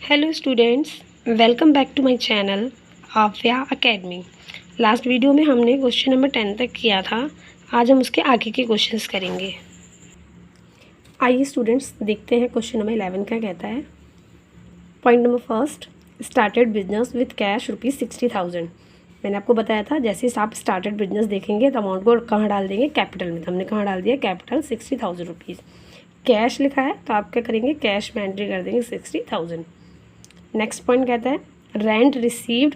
Hello students, welcome back to my channel Aavya academy. Last video में हमने question number 10 तक किया था। आज हम उसके आगे के क्वेश्चंस करेंगे। आइए स्टूडेंट्स देखते हैं क्वेश्चन नंबर 11 क्या कहता है। Point number first, started business with cash ₹60,000। मैंने आपको बताया था जैसे आप स्टार्टेड बिजनेस देखेंगे तो अमाउंट को कहाँ डाल देंगे, कैपिटल में। तो हमने कहाँ डाल दिया, कैपिटल ₹60,000। कैश लिखा है तो आप क्या करेंगे, कैश में एंट्री कर देंगे 60,000। नेक्स्ट पॉइंट कहता है रेंट रिसीव्ड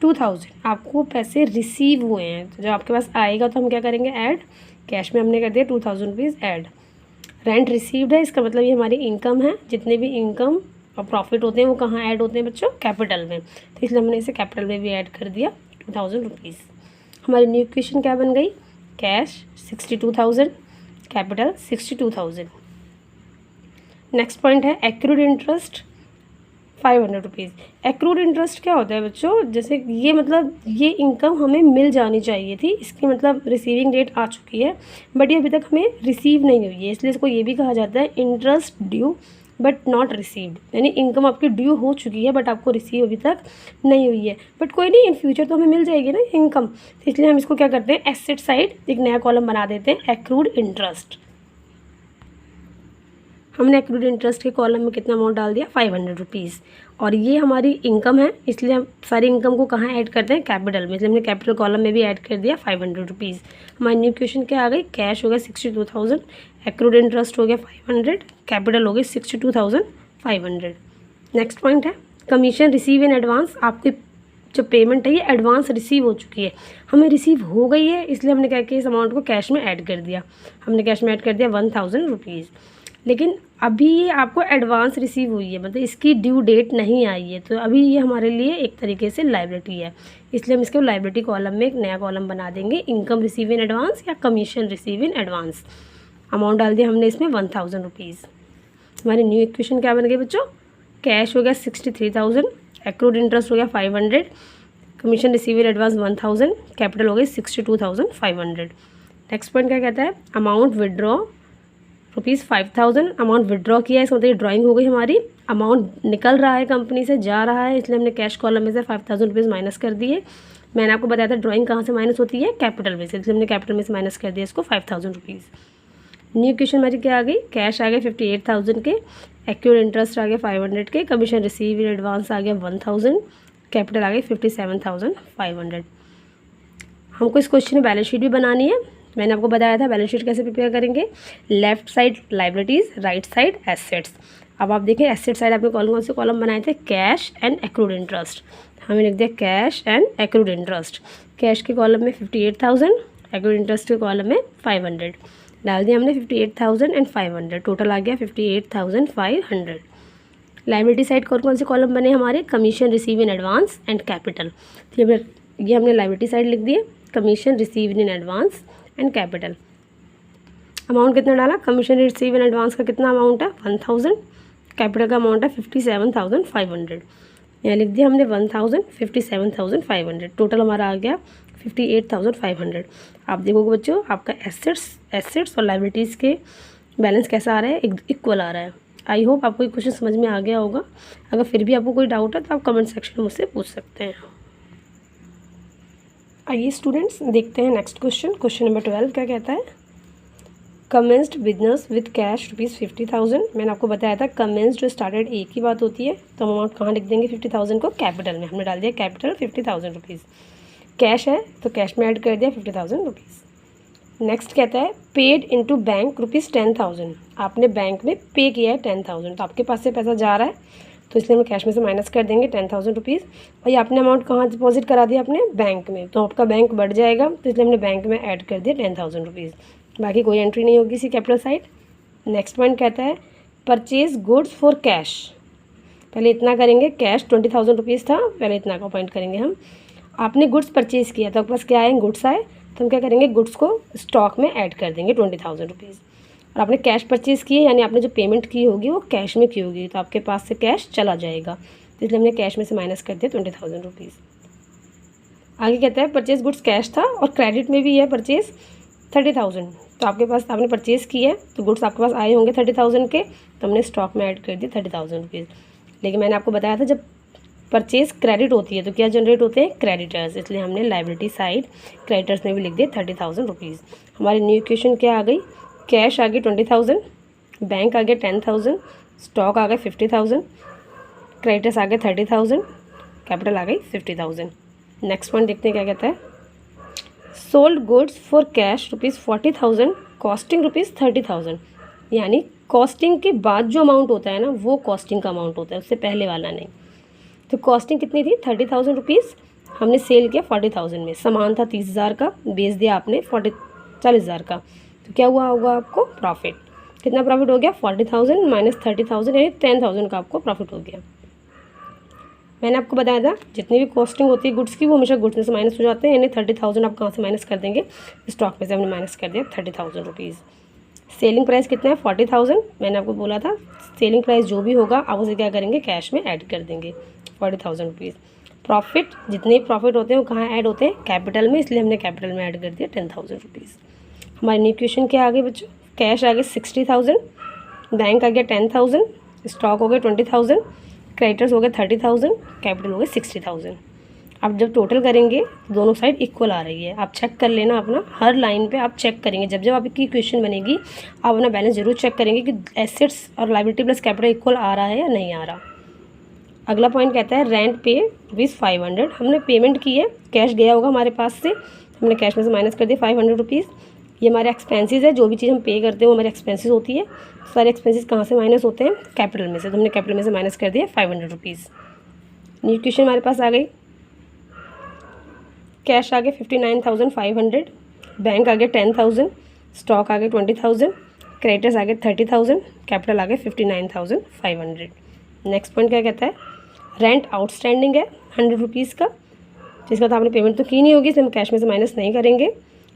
2000। आपको पैसे रिसीव हुए हैं तो जब आपके पास आएगा तो हम क्या करेंगे, ऐड। कैश में हमने कर दिया ₹2000 ऐड। रेंट रिसीव्ड है, इसका मतलब ये हमारी इनकम है। जितने भी इनकम और प्रॉफिट होते हैं वो कहाँ ऐड होते हैं बच्चों, कैपिटल में। तो इसलिए हमने इसे कैपिटल में भी ऐड कर दिया ₹2000। हमारी न्यू इक्वेशन क्या बन गई, कैश 62,000, कैपिटल 62,000। नेक्स्ट पॉइंट है एक्रूड इंटरेस्ट ₹500। एक्रूड इंटरेस्ट क्या होता है बच्चों, जैसे ये मतलब ये इनकम हमें मिल जानी चाहिए थी, इसकी मतलब रिसीविंग डेट आ चुकी है बट ये अभी तक हमें रिसीव नहीं हुई है, इसलिए इसको ये भी कहा जाता है interest due but not received. यानी इनकम आपकी ड्यू हो चुकी है बट आपको रिसीव अभी तक नहीं हुई है, बट कोई नहीं, इन फ्यूचर तो हमें मिल जाएगी ना इनकम। तो इसलिए हम इसको क्या करते हैं, एसेट साइड एक नया कॉलम बना देते हैं, एक्रूड इंटरेस्ट। हमने एक्रूड इंटरेस्ट के कॉलम में कितना अमाउंट डाल दिया, ₹500। और ये हमारी इनकम है, इसलिए हम सारी इनकम को कहाँ ऐड करते हैं, कैपिटल में। इसलिए हमने कैपिटल कॉलम में भी ऐड कर दिया ₹500। हमारी न्यू क्वेश्चन क्या आ गई, कैश हो गया 62,000, एक्रूड इंटरेस्ट हो गया 500, कैपिटल हो गई 62,500। नेक्स्ट पॉइंट है कमीशन रिसीव इन एडवांस। आपकी जो पेमेंट है ये एडवांस रिसीव हो चुकी है, हमें रिसीव हो गई है, इसलिए हमने क्या किया, इस अमाउंट को कैश में ऐड कर दिया। हमने कैश में ऐड कर दिया ₹1,000। लेकिन अभी ये आपको एडवांस रिसीव हुई है, मतलब इसकी ड्यू डेट नहीं आई है, तो अभी ये हमारे लिए एक तरीके से लायबिलिटी है, इसलिए हम इसके लायबिलिटी कॉलम में एक नया कॉलम बना देंगे, इनकम रिसीव इन एडवांस या commission receive in advance. Amount डाल दिया हमने इसमें ₹1,000। हमारी न्यू इक्वेशन क्या बन गई बच्चों, कैश हो गया 63,000, एक्रूड इंटरेस्ट हो गया 500, commission receive in advance 1,000, capital हो गई 62,500। नेक्स्ट पॉइंट क्या कहता है, अमाउंट विड्रॉ ₹5,000। अमाउंट विड्रॉ किया है, इसका मतलब ड्राइंग हो गई हमारी, अमाउंट निकल रहा है कंपनी से, जा रहा है, इसलिए हमने कैश कॉलम में से ₹5,000 माइनस कर दिए। मैंने आपको बताया था ड्राइंग कहाँ से माइनस होती है, कैपिटल में से, इसलिए हमने कैपिटल में से माइनस कर दिया इसको ₹5,000। न्यू क्वेश्चन हमारी क्या आ गई, कैश आ गया 58,000 के, एक्यूर्ड इंटरेस्ट आ गया 500 के, कमीशन रिसीव इन एडवांस आ गया 1,000, कैपिटल आ गई 57,500। हमको इस क्वेश्चन में बैलेंस शीट भी बनानी है। मैंने आपको बताया था बैलेंस शीट कैसे प्रिपेयर करेंगे, left side liabilities, right side assets. अब आप देखें एसेट साइड आपने कौन से कॉलम बनाए थे, कैश एंड एक्रूड इंटरेस्ट। हमें लिख दिया cash and accrued interest. Cash के कॉलम में 58,000, एक्रूड इंटरेस्ट के कॉलम में 500 डाल दिया हमने, 58,000 एंड 500, टोटल आ गया 58,500। लाइबिलिटी साइड कौन से कॉलम बने हमारे, commission receive in advance and capital. ये हमने लाइबिलिटी साइड लिख दिए, commission receive in advance and capital. Amount कितना डाला, कमीशन रिसीव इन एडवांस का कितना अमाउंट है 1,000, कैपिटल का अमाउंट है 57,500। यहाँ लिख दिया हमने 1,000, 57,500, टोटल हमारा आ गया 58,500। आप देखोगे बच्चों आपका एसेट्स और लाइबिलिटीज़ के बैलेंस कैसा आ रहा है, इक्वल आ रहा है। आई होप आपको ये क्वेश्चन समझ में आ गया होगा। अगर फिर भी आपको कोई डाउट है तो आप कमेंट सेक्शन में मुझसे पूछ सकते हैं। आइए स्टूडेंट्स देखते हैं नेक्स्ट क्वेश्चन। क्वेश्चन नंबर 12 क्या कहता है, कमेंस्ड बिजनेस विद कैश ₹50,000। मैंने आपको बताया था कमेंस्ड जो स्टार्टेड एक ही बात होती है, तो अमाउंट कहाँ लिख देंगे, 50,000 को कैपिटल में। हमने डाल दिया कैपिटल ₹50,000। कैश है तो कैश में ऐड कर दिया ₹50,000। नेक्स्ट कहता है पेड इनटू बैंक ₹10,000। आपने बैंक में पे किया है 10,000, तो आपके पास से पैसा जा रहा है, तो इसलिए हम कैश में से माइनस कर देंगे ₹10,000। और ये आपने अमाउंट कहाँ डिपॉजिट करा दिया, अपने बैंक में, तो आपका बैंक बढ़ जाएगा, तो इसलिए हमने बैंक में ऐड कर दिया ₹10,000। बाकी कोई एंट्री नहीं होगी इसी कैपिटल साइड। नेक्स्ट पॉइंट कहता है परचेज गुड्स फॉर कैश। पहले इतना करेंगे, कैश ₹20,000 था, पहले इतना का पॉइंट करेंगे हम। आपने गुड्स परचेज़ किया तो आपके पास क्या आए, गुड्स आए, तो हम क्या करेंगे, गुड्स को स्टॉक में ऐड कर देंगे ₹20,000। और आपने कैश परचेज़ किए, यानी आपने जो पेमेंट की होगी वो कैश में की होगी, तो आपके पास से कैश चला जाएगा, तो इसलिए हमने कैश में से माइनस कर दिया ₹20,000। आगे कहता है परचेज गुड्स कैश था और क्रेडिट में भी है परचेज़ 30,000, तो आपके पास आपने परचेज़ की है तो गुड्स आपके पास आए होंगे 30,000 के, तो हमने स्टॉक में ऐड कर दिए ₹30,000। लेकिन मैंने आपको बताया था जब परचेज क्रेडिट होती है तो क्या जनरेट होते हैं, क्रेडिटर्स, इसलिए हमने लाइबिलिटी साइड क्रेडिटर्स में भी लिख दिए 30,000 रुपीज़। हमारी न्यू इक्वेशन क्या आ गई, कैश आ गई 20,000, बैंक आ गया 10,000, स्टॉक आ गए 50,000, क्रेडिटर्स आ गए 30,000, कैपिटल आ गई 50,000। नेक्स्ट पॉइंट देखते हैं क्या कहता है, sold goods for cash ₹40,000 costing ₹30,000, यानी कॉस्टिंग के बाद जो अमाउंट होता है ना वो कॉस्टिंग का अमाउंट होता है, उससे पहले वाला नहीं। तो कॉस्टिंग कितनी थी, 30,000 रुपीज़, हमने सेल किया 40,000 में, सामान था 30,000 का, बेच दिया आपने 40,000 का, तो क्या हुआ होगा आपको प्रॉफिट, कितना प्रॉफिट हो गया, 40,000 माइनस 30,000 यानी 10,000 का आपको प्रॉफिट हो गया। मैंने आपको बताया था जितनी भी कॉस्टिंग होती है गुड्स की वो हमेशा गुड्स में से माइनस हो जाते हैं, यानी 30,000 आप कहाँ से माइनस कर देंगे, स्टॉक में से हमने माइनस कर दिया 30,000 रुपीज़। सेलिंग प्राइस कितना है, 40,000, मैंने आपको बोला था सेलिंग प्राइस जो भी होगा आप उसे क्या करेंगे, कैश में ऐड कर देंगे 40,000 रुपीज़। प्रॉफिट, जितने प्रॉफिट होते हैं वो कहाँ ऐड होते हैं, कैपिटल में, इसलिए हमने कैपिटल में ऐड कर दिया 10,000 रुपीज़। हमारी न्यू इक्वेशन क्या आ गई बच्चों, कैश आ गई 60,000, बैंक आ गया 10,000, स्टॉक हो गया 20,000, क्रेडिटर्स हो गए 30,000, कैपिटल हो गए 60,000। अब जब टोटल करेंगे दोनों साइड इक्वल आ रही है, आप चेक कर लेना अपना, हर लाइन पे आप चेक करेंगे, जब जब आपकी इक्वेशन बनेगी आप अपना बैलेंस जरूर चेक करेंगे कि एसेट्स और लायबिलिटी प्लस कैपिटल इक्वल आ रहा है या नहीं आ रहा। अगला पॉइंट कहता है रेंट पे ₹500, हमने पेमेंट की है, कैश गया होगा हमारे पास से, हमने कैश में से माइनस कर दिया 500 रुपीज़। ये हमारे एक्सपेंसेस है, जो भी चीज़ हम पे करते हैं वो हमारे एक्सपेंसेस होती है, सारे एक्सपेंसेस कहाँ से माइनस होते हैं, कैपिटल में से, तो हमने कैपिटल में से माइनस कर दिया 500 रुपीज़। न्यू इक्वेशन हमारे पास आ गई, कैश आ गया 59,500, बैंक आ गया 10,000, स्टॉक आ गया 20,000, क्रेडिटर्स आ गए 30,000, कैपिटल आ गया 59,500। नेक्स्ट पॉइंट क्या कहता है, रेंट आउटस्टैंडिंग है 100 रुपीज़ का, जिसका तो आपने पेमेंट तो की नहीं होगी, इसलिए हम कैश में से माइनस नहीं करेंगे।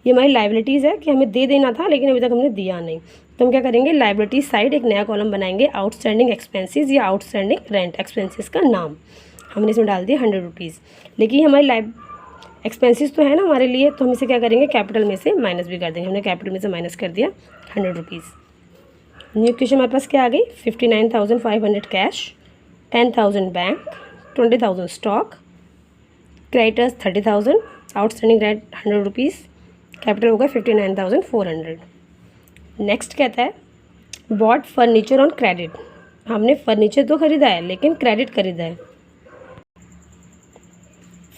ये हमारी लाइबिलिटीज़ है कि हमें दे देना था लेकिन अभी तक हमने दिया नहीं, तो हम क्या करेंगे, लाइबिलिटी साइड एक नया कॉलम बनाएंगे, आउटस्टैंडिंग एक्सपेंसेस या आउटस्टैंडिंग रेंट एक्सपेंसेस का नाम हमने इसमें डाल दिया 100 रुपीज़। लेकिन हमारी एक्सपेंसेस तो है ना हमारे लिए, तो हम इसे क्या करेंगे, कैपिटल में से माइनस भी कर देंगे, हमने कैपिटल में से माइनस कर दिया 100 रुपीज़। न्यू इक्वेशन हमारे पास क्या आ गई, 59,500 cash, 10,000 bank, 20,000 stock, creditors 30,000, outstanding rent 100 rupees, capital होगा 59,400। नेक्स्ट कहता है बॉट फर्नीचर ऑन क्रेडिट, हमने फर्नीचर तो ख़रीदा है लेकिन क्रेडिट खरीदा है,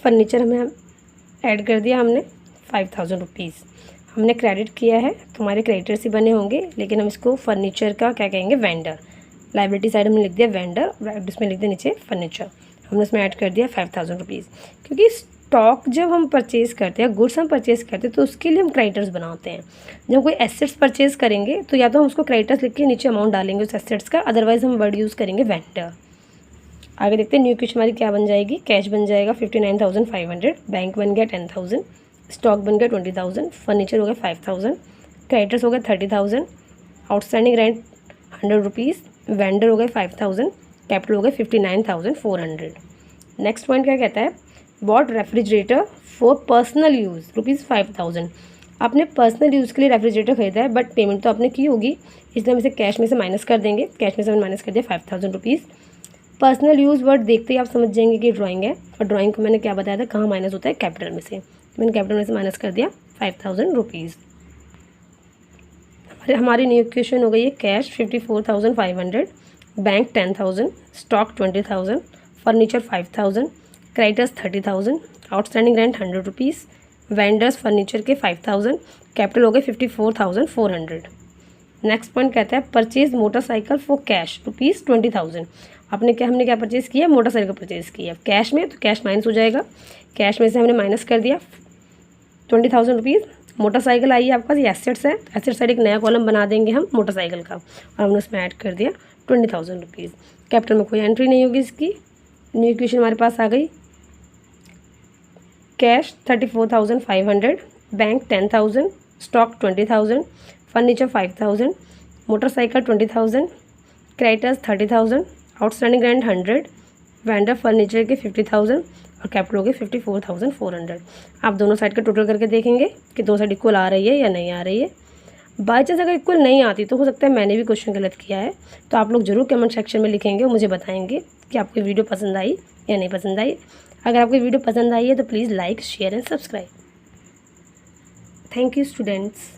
फर्नीचर हमें ऐड कर दिया हमने 5,000 रुपीज़, हमने क्रेडिट किया है तो हमारे क्रेडिटर्स ही बने होंगे, लेकिन हम इसको फर्नीचर का क्या कहेंगे, वेंडर, लाइबिलिटी साइड हमने लिख दिया वेंडर, इसमें लिख दिया नीचे फर्नीचर, हमने इसमें ऐड कर दिया 5,000 रुपीज़। क्योंकि स्टॉक जब हम परचेज़ करते हैं, गुड्स हम परचेज़ करते हैं तो उसके लिए हम क्रेडिटर्स बनाते हैं। जब कोई एसेट्स परचेज़ करेंगे तो या तो हम उसको क्रेडिटर्स लिख के नीचे अमाउंट डालेंगे उस एसेट्स का, अदरवाइज हम वर्ड यूज़ करेंगे वेंडर। आगे देखते हैं न्यू इक्वेशन हमारी क्या बन जाएगी, कैश बन जाएगा 59,500, बैंक बन गया 10,000, स्टॉक बन गया 20,000, फर्नीचर हो गया 5,000, क्रेडिटर्स हो गया 30,000, आउटस्टैंडिंग रेंट 100 रुपीज़, वेंडर हो गए 5,000, कैपिटल हो गए 59,400। नेक्स्ट पॉइंट क्या कहता है, bought refrigerator for personal use ₹5,000, आपने पर्सनल यूज़ के लिए रेफ्रिजरेटर खरीदा है बट पेमेंट तो आपने की होगी, इसलिए हम इसे कैश में से माइनस कर देंगे, कैश में से हमने माइनस कर दिया 5,000 रुपीज़। पर्सनल यूज़ वर्ड देखते ही आप समझ जाएंगे कि ड्राइंग है, और ड्राइंग को मैंने क्या बताया था कहाँ माइनस होता है, कैपिटल में से, मैंने कैपिटल में से माइनस कर दिया 5,000 रुपीज़। हमारी न्यू इक्वेशन हो गई है, cash 54,500, bank 10,000, stock 20,000, furniture 5,000, creditors 30,000, outstanding rent 100 rupees, vendors furniture के 5,000, कैपिटल हो गए 54,400। नेक्स्ट पॉइंट कहता है परचेज मोटरसाइकिल फॉर कैश ₹20,000, हमने क्या परचेज़ किया, मोटरसाइकिल परचेज़ किया कैश में, तो कैश माइनस हो जाएगा, कैश में से हमने माइनस कर दिया 20,000 रुपीज़। मोटरसाइकिल आई है आपके पास, ये एसेट्स है, एसेट साइड एक नया कॉलम बना देंगे हम मोटरसाइकिल का, और हमने उसमें ऐड कर दिया 20,000 रुपीज़। कैपिटल में कोई एंट्री नहीं होगी इसकी। न्यू इक्वेशन हमारे पास आ गई, cash 34,500, bank 10,000, stock 20,000, furniture 5,000, motorcycle 20,000, creditors 30,000, outstanding rent 100, vendor furniture के 50,000 और कैपिटल हो गए 54,400। आप दोनों साइड का टोटल करके देखेंगे कि दोनों साइड इक्वल आ रही है या नहीं आ रही है। बाई चांस अगर इक्वल नहीं आती तो हो सकता है मैंने भी क्वेश्चन गलत किया है। तो आप लोग ज़रूर कमेंट सेक्शन में लिखेंगे और मुझे बताएंगे कि आपको वीडियो पसंद आई या नहीं पसंद आई। अगर आपको वीडियो पसंद आई है तो please like share and subscribe. Thank you students.